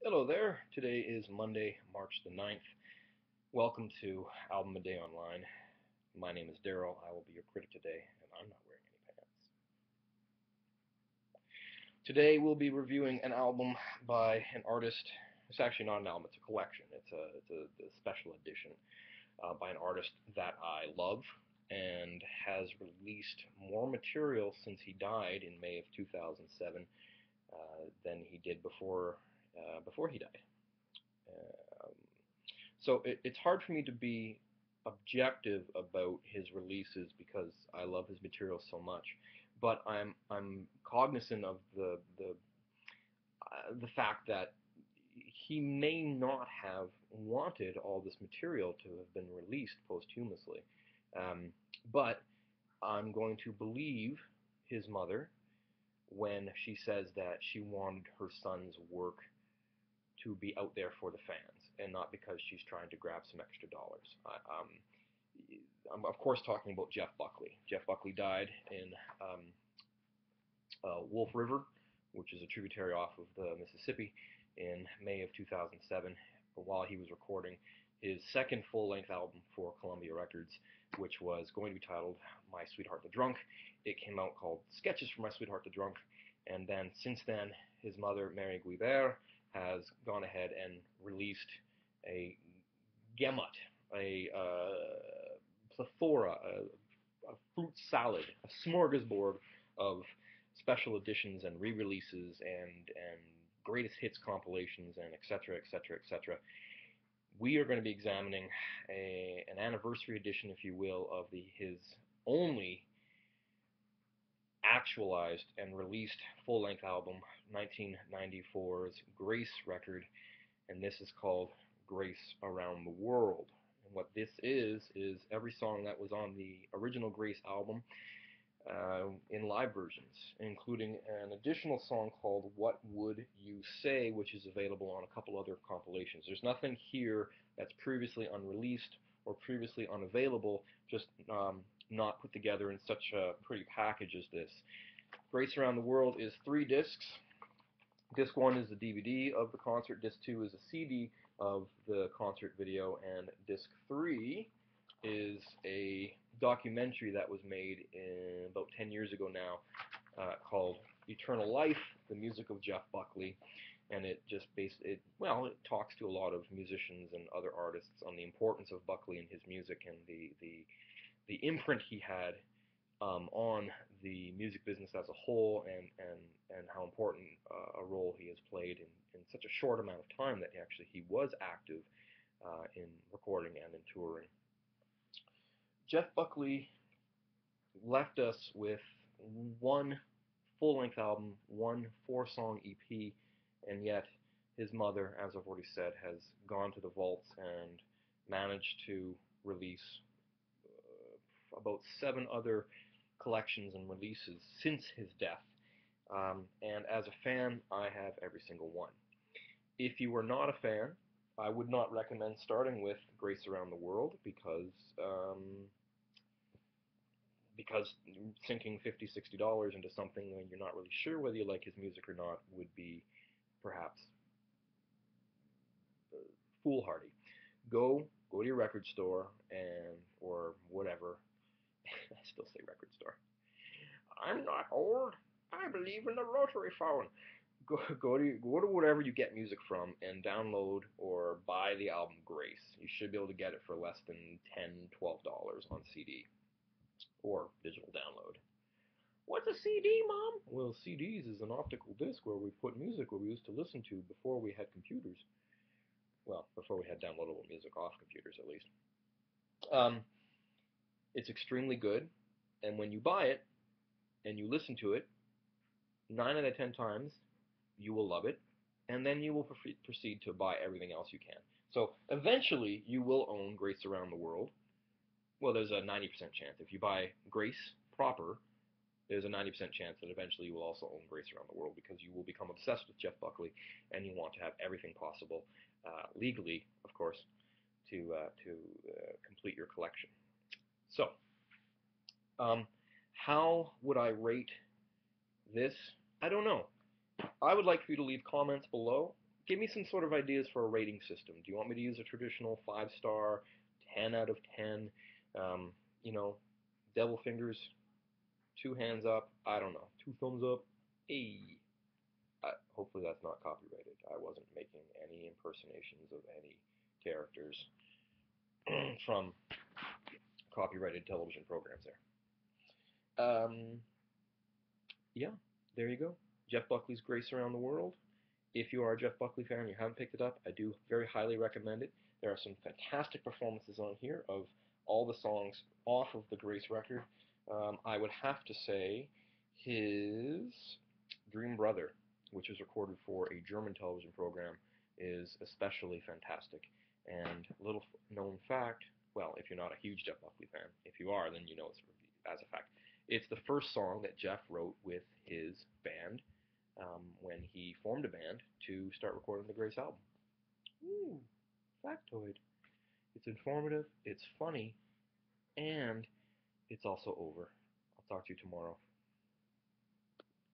Hello there. Today is Monday, March the 9th. Welcome to Album a Day Online. My name is Daryl. I will be your critic today, and I'm not wearing any pants. Today we'll be reviewing an album by an artist. It's actually not an album, it's a collection. It's a special edition by an artist that I love and has released more material since he died in May of 2007 than he did before he died. Um, so it's hard for me to be objective about his releases because I love his material so much. But I'm cognizant of the fact that he may not have wanted all this material to have been released posthumously. Um, but I'm going to believe his mother when she says that she wanted her son's work to be out there for the fans and not because she's trying to grab some extra dollars. I'm of course talking about Jeff Buckley. Jeff Buckley died in Wolf River, which is a tributary off of the Mississippi, in May of 2007 while he was recording his second full-length album for Columbia Records, which was going to be titled My Sweetheart the Drunk. It came out called Sketches for My Sweetheart the Drunk, and then since then his mother, Mary Guibert, has gone ahead and released a gamut, a plethora, a fruit salad, a smorgasbord of special editions and re-releases and greatest hits compilations and etc. etc. etc. We are going to be examining an anniversary edition, if you will, of his only actualized and released full-length album, 1994's Grace record, and this is called Grace Around the World. And what this is every song that was on the original Grace album in live versions, including an additional song called What Would You Say, which is available on a couple other compilations. There's nothing here that's previously unreleased or previously unavailable, just not put together in such a pretty package as this. Grace Around the World is 3 discs. Disc 1 is the DVD of the concert, Disc 2 is a CD of the concert video, and Disc 3 is a documentary that was made about 10 years ago now called Eternal Life, the music of Jeff Buckley, and it just it talks to a lot of musicians and other artists on the importance of Buckley and his music and the imprint he had on the music business as a whole, and how important a role he has played in such a short amount of time that he was active in recording and in touring. Jeff Buckley left us with one full-length album, one 4-song EP, and yet his mother, as I've already said, has gone to the vaults and managed to release about 7 other collections and releases since his death. And as a fan, I have every single one. If you are not a fan, I would not recommend starting with Grace Around the World because sinking $50, $60 into something when you're not really sure whether you like his music or not would be perhaps foolhardy. Go to your record store or whatever. I still say record store. I'm not old. I believe in the rotary phone. Go to whatever you get music from and download or buy the album Grace. You should be able to get it for less than $10, $12 on CD or digital download. What's a CD, Mom? Well, CDs is an optical disc where we put music where we used to listen to before we had computers. Well, before we had downloadable music off computers, at least. It's extremely good, and when you buy it and you listen to it, 9 out of 10 times you will love it, and then you will proceed to buy everything else you can. So eventually you will own Grace Around the World. Well, there's a 90% chance. If you buy Grace proper, there's a 90% chance that eventually you will also own Grace Around the World because you will become obsessed with Jeff Buckley and you want to have everything possible, legally, of course, to complete your collection. So, how would I rate this? I don't know. I would like for you to leave comments below give me some sort of ideas for a rating system. Do you want me to use a traditional 5-star, 10 out of 10? Um, you know, devil fingers, 2 hands up, I don't know, 2 thumbs up. Hey, hopefully that's not copyrighted. I wasn't making any impersonations of any characters from copyrighted television programs there. Yeah, there you go. Jeff Buckley's Grace Around the World. If you are a Jeff Buckley fan and you haven't picked it up, I do very highly recommend it. There are some fantastic performances on here of all the songs off of the Grace record. I would have to say his Dream Brother, which was recorded for a German television program, is especially fantastic. And little known fact, well, if you're not a huge Jeff Buckley fan, if you are, then you know it's as a fact. It's the first song that Jeff wrote with his band when he formed a band to start recording the Grace album. Ooh, factoid. It's informative, it's funny, and it's also over. I'll talk to you tomorrow.